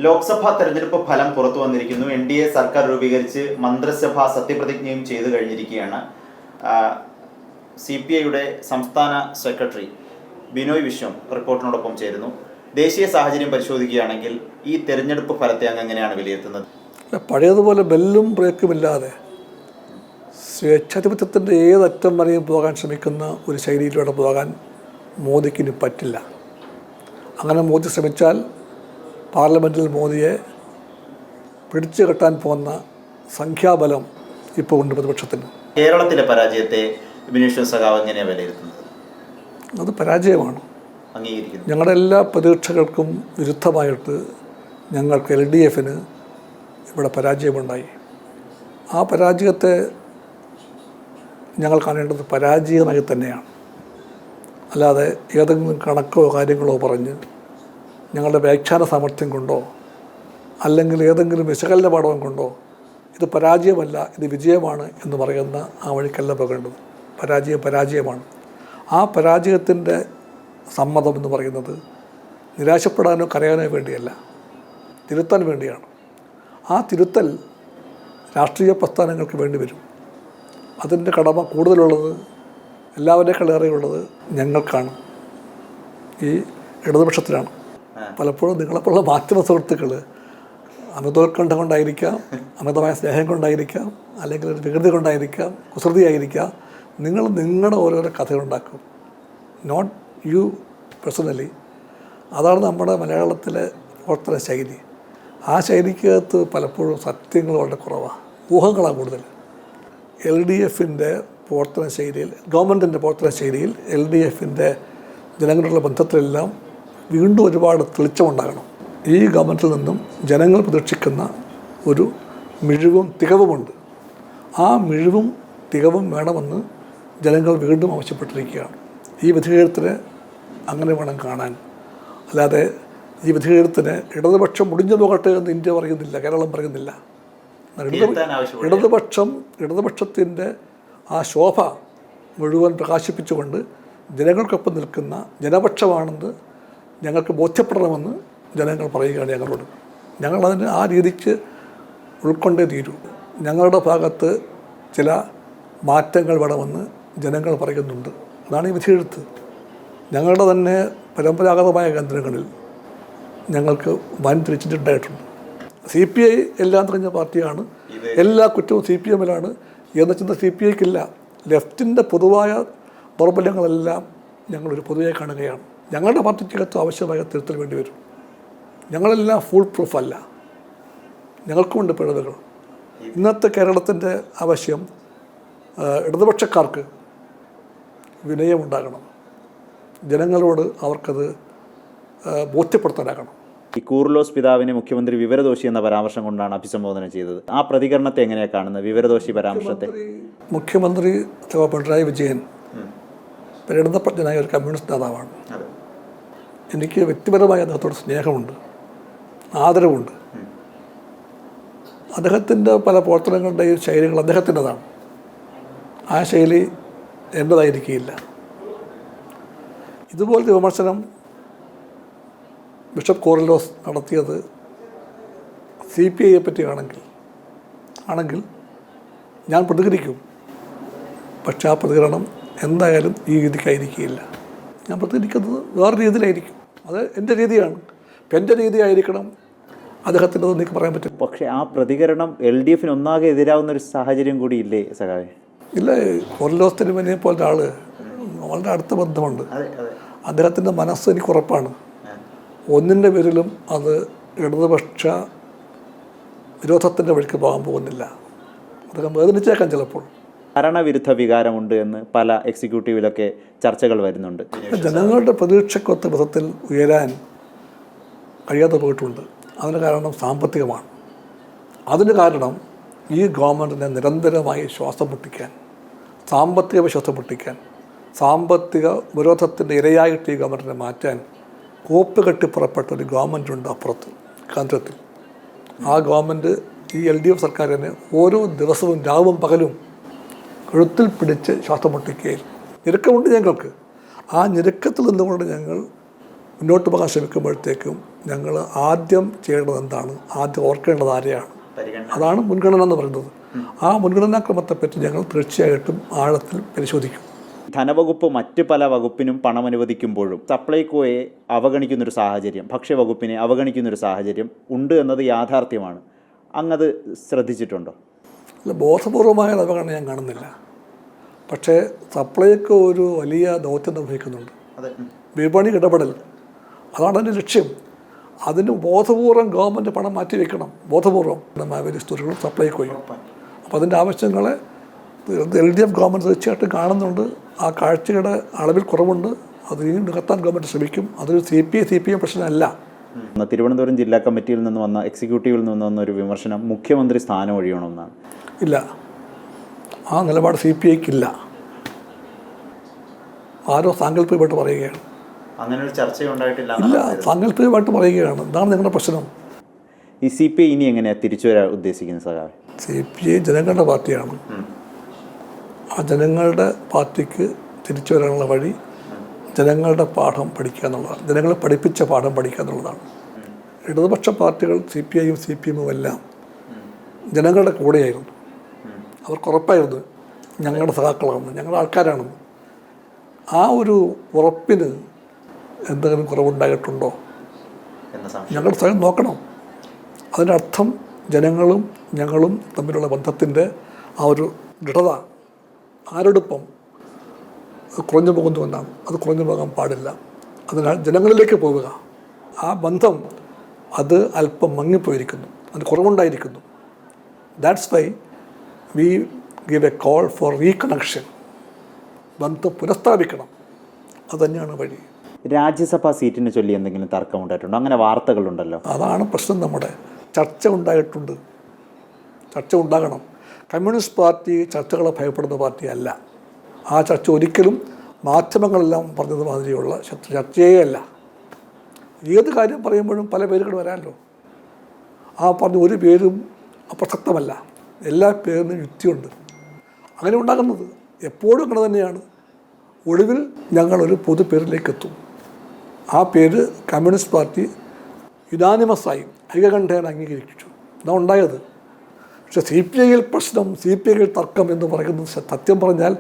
ലോക്സഭാ തെരഞ്ഞെടുപ്പ് ഫലം പുറത്തു വന്നിരിക്കുന്നു. NDA സർക്കാർ രൂപീകരിച്ച് മന്ത്രിസഭ സത്യപ്രതിജ്ഞയും ചെയ്തു കഴിഞ്ഞിരിക്കുകയാണ്. CPIയുടെ സംസ്ഥാന സെക്രട്ടറി ബിനോയ് വിശ്വം റിപ്പോർട്ടിനോടൊപ്പം ചേരുന്നു. ദേശീയ സാഹചര്യം പരിശോധിക്കുകയാണെങ്കിൽ ഈ തെരഞ്ഞെടുപ്പ് ഫലത്തെ അങ്ങ് എങ്ങനെയാണ് വിലയിരുത്തുന്നത്? പഴയതുപോലെ ബെല്ലും ബ്രേക്കുമില്ലാതെ സ്വേച്ഛാധിപത്യത്തിൻ്റെ ഏതറ്റം വരെയും പോകാൻ ശ്രമിക്കുന്ന ഒരു ശൈലിയിലൂടെ പോകാൻ മോദിക്ക് ഇനി പറ്റില്ല. അങ്ങനെ മോദി ശ്രമിച്ചാൽ പാർലമെൻറ്റിൽ മോദിയെ പിടിച്ചു കെട്ടാൻ പോകുന്ന സംഖ്യാബലം ഇപ്പോൾ ഉണ്ട് പ്രതിപക്ഷത്തിന്. കേരളത്തിലെ പരാജയത്തെ ബിനീഷ് സഖാവ് എങ്ങനെയാണ് വിലയിരുത്തുന്നത്? അത് പരാജയമാണ്. അംഗീകരിക്കുന്നു. ഞങ്ങളുടെ എല്ലാ പ്രതീക്ഷകൾക്കും വിരുദ്ധമായിട്ട് ഞങ്ങൾക്ക് LDFന് ഇവിടെ പരാജയമുണ്ടായി. ആ പരാജയത്തെ ഞങ്ങൾ കാണേണ്ടത് പരാജയമായി തന്നെയാണ്. അല്ലാതെ ഏതെങ്കിലും കണക്കോ കാര്യങ്ങളോ പറഞ്ഞ് ഞങ്ങളുടെ വ്യാഖ്യാന സാമർഥ്യം കൊണ്ടോ അല്ലെങ്കിൽ ഏതെങ്കിലും വിശകലന പാഠവും കൊണ്ടോ ഇത് പരാജയമല്ല, ഇത് വിജയമാണ് എന്ന് പറയുന്ന ആ വഴിക്കല്ല പോകേണ്ടത്. പരാജയമാണ്. ആ പരാജയത്തിൻ്റെ സമ്മതം എന്ന് പറയുന്നത് നിരാശപ്പെടാനോ കരയാനോ വേണ്ടിയല്ല, തിരുത്താൻ വേണ്ടിയാണ്. ആ തിരുത്തൽ രാഷ്ട്രീയ പ്രസ്ഥാനങ്ങൾക്ക് വേണ്ടി വരും. അതിൻ്റെ കടമ കൂടുതലുള്ളത്, എല്ലാവരേക്കാളേറെയുള്ളത് ഞങ്ങൾക്കാണ്, ഈ ഇടതുപക്ഷത്തിലാണ്. പലപ്പോഴും നിങ്ങളെപ്പോലുള്ള മാധ്യമ സുഹൃത്തുക്കൾ അമിതോത്കണ്ഠ കൊണ്ടായിരിക്കാം, അമിതമായ സ്നേഹം കൊണ്ടായിരിക്കാം, അല്ലെങ്കിൽ ഒരു വികൃതി കൊണ്ടായിരിക്കാം, കുസൃതിയായിരിക്കാം, നിങ്ങൾ നിങ്ങളുടെ ഓരോരോ കഥകളുണ്ടാക്കും. Not you personally. അതാണ് നമ്മുടെ മലയാളത്തിലെ പ്രവർത്തന ശൈലി. ആ ശൈലിക്കകത്ത് പലപ്പോഴും സത്യങ്ങൾ വളരെ കുറവാണ്, ഊഹങ്ങളാണ് കൂടുതൽ. LDFൻ്റെ പ്രവർത്തന ശൈലിയിൽ, ഗവൺമെൻറ്റിൻ്റെ പ്രവർത്തന ശൈലിയിൽ LDFൻ്റെ ജനങ്ങളുള്ള ബന്ധത്തിലെല്ലാം വീണ്ടും ഒരുപാട് തെളിച്ചമുണ്ടാകണം. ഈ ഗവൺമെൻറ്റിൽ നിന്നും ജനങ്ങൾ പ്രതീക്ഷിക്കുന്ന ഒരു മിഴിവും തികവുമുണ്ട്. ആ മിഴിവും തികവും വേണമെന്ന് ജനങ്ങൾ വീണ്ടും ആവശ്യപ്പെട്ടിരിക്കുകയാണ്. ഈ വിധിയെഴുത്തിനെ അങ്ങനെ വേണം കാണാൻ. അല്ലാതെ ഈ വിധിയെഴുത്തിന് ഇടതുപക്ഷം മുടിഞ്ഞു പോകട്ടെ എന്ന് ഇന്ത്യ പറയുന്നില്ല, കേരളം പറയുന്നില്ല. ഇടതുപക്ഷത്തിൻ്റെ ആ ശോഭ മുഴുവൻ പ്രകാശിപ്പിച്ചുകൊണ്ട് ജനങ്ങൾക്കൊപ്പം നിൽക്കുന്ന ജനപക്ഷമാണെന്ന് ഞങ്ങൾക്ക് ബോധ്യപ്പെടണമെന്ന് ജനങ്ങൾ പറയുകയാണ് ഞങ്ങളോട്. ഞങ്ങളതിന് ആ രീതിക്ക് ഉൾക്കൊണ്ടേ തീരൂ. ഞങ്ങളുടെ ഭാഗത്ത് ചില മാറ്റങ്ങൾ വേണമെന്ന് ജനങ്ങൾ പറയുന്നുണ്ട്. അതാണ് ഈ വിധിയെഴുത്ത്. ഞങ്ങളുടെ തന്നെ പരമ്പരാഗതമായ കേന്ദ്രങ്ങളിൽ ഞങ്ങൾക്ക് വൻ തിരിച്ചിട്ടുണ്ടായിട്ടുണ്ട്. CPI എല്ലാം തെളിഞ്ഞ പാർട്ടിയാണ്, എല്ലാ കുറ്റവും CPMലാണ് എന്ന ചിന്ത CPIക്കില്ല. ലെഫ്റ്റിൻ്റെ പൊതുവായ ദൗർബല്യങ്ങളെല്ലാം ഞങ്ങളൊരു പൊതുവെ കാണുകയാണ്. ഞങ്ങളുടെ പാർട്ടിക്കകത്ത് ആവശ്യമായ തിരുത്തൽ വേണ്ടി വരും. ഞങ്ങളെല്ലാം ഫുൾ പ്രൂഫ് അല്ല, ഞങ്ങൾക്കുമുണ്ട് പിഴവുകൾ. ഇന്നത്തെ കേരളത്തിൻ്റെ ആവശ്യം ഇടതുപക്ഷക്കാർക്ക് വിനയമുണ്ടാകണം, ജനങ്ങളോട് അവർക്കത് ബോധ്യപ്പെടുത്താനാകണം. ഈ കൂർലോസ് പിതാവിനെ മുഖ്യമന്ത്രി വിവരദോഷി എന്ന പരാമർശം കൊണ്ടാണ് അഭിസംബോധന ചെയ്തത്. ആ പ്രതികരണത്തെ എങ്ങനെയാണ് കാണുന്നത്, വിവരദോഷി പരാമർശത്തെ? മുഖ്യമന്ത്രി പിണറായി വിജയൻ പരിണതപ്രജ്ഞനായ ഒരു കമ്മ്യൂണിസ്റ്റ് നേതാവാണ്. എനിക്ക് വ്യക്തിപരമായ അദ്ദേഹത്തോട് സ്നേഹമുണ്ട്, ആദരവുണ്ട്. അദ്ദേഹത്തിൻ്റെ പല പ്രവർത്തനങ്ങളുടെയും ശൈലികൾ അദ്ദേഹത്തിൻ്റെതാണ്. ആ ശൈലി എൻ്റേതായിരിക്കില്ല. ഇതുപോലത്തെ വിമർശനം ബിഷപ്പ് കൂർലോസ് നടത്തിയത് CPIയെ പറ്റിയാണെങ്കിൽ ഞാൻ പ്രതികരിക്കും. പക്ഷേ ആ പ്രതികരണം എന്തായാലും ഈ രീതിക്കായിരിക്കില്ല. ഞാൻ പ്രതികരിക്കുന്നത് വേറെ രീതിയിലായിരിക്കും. അത് എൻ്റെ രീതിയാണ്. ഇപ്പം എൻ്റെ രീതി ആയിരിക്കണം അദ്ദേഹത്തിൻ്റെ എനിക്ക് പറയാൻ പറ്റും. പക്ഷേ ആ പ്രതികരണം LDFന് ഒന്നാകെ എതിരാവുന്ന ഒരു സാഹചര്യം കൂടി ഇല്ലേ സഖാവേ? ഇല്ല, കൂർലോസ് തിരുമേനിയെ പോലത്തെ ആൾ വളരെ അടുത്ത ബന്ധമുണ്ട്. അദ്ദേഹത്തിൻ്റെ മനസ്സ് എനിക്ക് ഉറപ്പാണ്. ഒന്നിൻ്റെ പേരിലും അത് ഇടതുപക്ഷ വിരോധത്തിൻ്റെ വഴിക്ക് പോകാൻ പോകുന്നില്ല. അദ്ദേഹം വേദനിച്ചേക്കാം ചിലപ്പോൾ. ഭരണവിരുദ്ധ വികാരമുണ്ട് എന്ന് പല എക്സിക്യൂട്ടീവിലൊക്കെ ചർച്ചകൾ വരുന്നുണ്ട്. ജനങ്ങളുടെ പ്രതീക്ഷക്കൊത്ത വിധത്തിൽ ഉയരാൻ കഴിയാതെ പോയിട്ടുണ്ട്. അതിന് കാരണം സാമ്പത്തികമാണ്. അതിന് കാരണം ഈ ഗവൺമെൻറ്റിനെ നിരന്തരമായി ശ്വാസം മുട്ടിക്കാൻ, സാമ്പത്തിക ശ്വാസം മുട്ടിക്കാൻ, സാമ്പത്തിക വിരോധത്തിൻ്റെ ഇരയായിട്ട് ഈ ഗവൺമെൻറ്റിനെ മാറ്റാൻ കോപ്പ് കെട്ടി പുറപ്പെട്ട ഒരു ഗവൺമെൻറ്റുണ്ട് അപ്പുറത്ത് കേന്ദ്രത്തിൽ. ആ ഗവൺമെൻറ് ഈ LDF സർക്കാരിനെ ഓരോ ദിവസവും രാവും പകലും കഴുത്തിൽ പിടിച്ച് ശ്വാസം മുട്ടിക്കുകയും ഞെരുക്കമുണ്ട് ഞങ്ങൾക്ക്. ആ ഞെരുക്കത്തിൽ നിന്നുകൊണ്ട് ഞങ്ങൾ മുന്നോട്ട് പോകാൻ ശ്രമിക്കുമ്പോഴത്തേക്കും ഞങ്ങൾ ആദ്യം ചെയ്യേണ്ടത് എന്താണ്, ആദ്യം ഓർക്കേണ്ടത് ആരെയാണ്, അതാണ് മുൻഗണന എന്ന് പറയുന്നത്. ആ മുൻഗണനാക്രമത്തെപ്പറ്റി ഞങ്ങൾ തീർച്ചയായിട്ടും ആഴത്തിൽ പരിശോധിക്കും. ധനവകുപ്പ് മറ്റ് പല വകുപ്പിനും പണം അനുവദിക്കുമ്പോഴും സപ്ലൈകോയെ അവഗണിക്കുന്നൊരു സാഹചര്യം, ഭക്ഷ്യവകുപ്പിനെ അവഗണിക്കുന്നൊരു സാഹചര്യം ഉണ്ട് എന്നത് യാഥാർത്ഥ്യമാണ്. അങ്ങത് ശ്രദ്ധിച്ചിട്ടുണ്ടോ? അല്ല, ബോധപൂർവമായ അവഗണന ഞാൻ കാണുന്നില്ല. പക്ഷേ സപ്ലൈകോ ഒരു വലിയ ദൗത്യം നിർവഹിക്കുന്നുണ്ട്, വിപണി ഇടപെടൽ. അതാണ് അതിൻ്റെ ലക്ഷ്യം. അതിന് ബോധപൂർവം ഗവൺമെൻറ് പണം മാറ്റി വയ്ക്കണം, ബോധപൂർവം. മാവേലി സ്റ്റോറുകളും സപ്ലൈകോയും. അപ്പോൾ അതിൻ്റെ ആവശ്യങ്ങളെ LDF ഗവൺമെൻറ് തീർച്ചയായിട്ടും കാണുന്നുണ്ട്. ആ കാഴ്ചയുടെ അളവിൽ കുറവുണ്ട്, അത് ഇനി നികത്താൻ ഗവൺമെൻറ് ശ്രമിക്കും. അതൊരു CPM പ്രശ്നമല്ല. തിരുവനന്തപുരം ജില്ലാ കമ്മിറ്റിയിൽ നിന്ന് വന്ന, എക്സിക്യൂട്ടീവിൽ നിന്ന് വന്ന ഒരു വിമർശനം മുഖ്യമന്ത്രി സ്ഥാനം ഒഴിയണമെന്നാണ്. ഇല്ല, ആ നിലപാട് CPIക്കില്ല. ആരോ സാങ്കല്പികമായിട്ട് പറയുകയാണ്. അങ്ങനെ ഒരു ചർച്ചയുണ്ടായിട്ടില്ല. ഇല്ല, സാങ്കല്പികമായിട്ട് പറയുകയാണ്. എന്താണ് നിങ്ങളുടെ പ്രശ്നം? ഈ CPI ഇനി എങ്ങനെയാണ് തിരിച്ചു വരാൻ ഉദ്ദേശിക്കുന്നത് സഖാവേ? CPI ജനങ്ങളുടെ പാർട്ടിയാണ്. ആ ജനങ്ങളുടെ പാർട്ടിക്ക് തിരിച്ചു വരാനുള്ള വഴി ജനങ്ങളുടെ പാഠം പഠിക്കുക എന്നുള്ളതാണ്, ജനങ്ങളെ പഠിപ്പിച്ച പാഠം പഠിക്കുക എന്നുള്ളതാണ്. ഇടതുപക്ഷ പാർട്ടികൾ CPIയും CPMും എല്ലാം ജനങ്ങളുടെ കൂടെയായിരുന്നു. അവർക്ക് ഉറപ്പായിരുന്നു ഞങ്ങളുടെ സഖാക്കളാണെന്ന്, ഞങ്ങളുടെ ആൾക്കാരാണെന്ന്. ആ ഒരു ഉറപ്പിന് എന്തെങ്കിലും കുറവുണ്ടായിട്ടുണ്ടോ ഞങ്ങൾ സ്വയം നോക്കണം. അതിൻ്റെ അർത്ഥം ജനങ്ങളും ഞങ്ങളും തമ്മിലുള്ള ബന്ധത്തിൻ്റെ ആ ഒരു ദൃഢത, ആരോടൊപ്പം കുറഞ്ഞു പോകുന്നുവെന്നാണ്. അത് കുറഞ്ഞു പോകാൻ പാടില്ല. അതിനാൽ ജനങ്ങളിലേക്ക് പോവുക. ആ ബന്ധം അത് അല്പം മങ്ങിപ്പോയിരിക്കുന്നു, അത് കുറവുണ്ടായിരിക്കുന്നു. That's why we give a call for reconnection. ബന്ധം പുനഃസ്ഥാപിക്കണം, അതുതന്നെയാണ് വഴി. രാജ്യസഭാ സീറ്റിനെ ചൊല്ലി എന്തെങ്കിലും തർക്കം ഉണ്ടായിട്ടുണ്ടോ? അങ്ങനെ വാർത്തകളുണ്ടല്ലോ. അതാണ് പ്രശ്നം. നമ്മുടെ ചർച്ച ഉണ്ടായിട്ടുണ്ട്, ചർച്ച ഉണ്ടാകണം. കമ്മ്യൂണിസ്റ്റ് പാർട്ടി ചർച്ചകളെ ഭയപ്പെടുന്ന പാർട്ടിയല്ല. ആ ചർച്ച ഒരിക്കലും മാധ്യമങ്ങളെല്ലാം പറഞ്ഞത് മാതിരിയുള്ള ചർച്ചയേ അല്ല. ഏത് കാര്യം പറയുമ്പോഴും പല പേരുകൾ വരാമല്ലോ. ആ പറഞ്ഞ ഒരു പേരും അപ്രസക്തമല്ല, എല്ലാ പേരിനും യുക്തിയുണ്ട്. അങ്ങനെ ഉണ്ടാകുന്നത് എപ്പോഴും അങ്ങനെ തന്നെയാണ്. ഒടുവിൽ ഞങ്ങളൊരു പൊതു പേരിലേക്ക് എത്തും. ആ പേര് കമ്മ്യൂണിസ്റ്റ് പാർട്ടി യുനാനിമസായി ഐകകണ്ഠേന അംഗീകരിച്ചു. ഇതാണ് ഉണ്ടായത്. പക്ഷേ CPIയിൽ പ്രശ്നം, CPIയിൽ തർക്കം എന്ന് പറയുന്നത് സത്യം പറഞ്ഞാൽ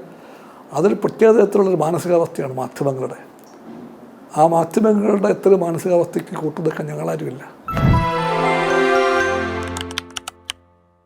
അതൊരു പ്രത്യേക തരത്തിലുള്ളൊരു മാനസികാവസ്ഥയാണ് മാധ്യമങ്ങളുടെ. ആ മാധ്യമങ്ങളുടെ എത്ര മാനസികാവസ്ഥയ്ക്ക് കൂട്ടുനിൽക്കാൻ ഞങ്ങളാരുമില്ല.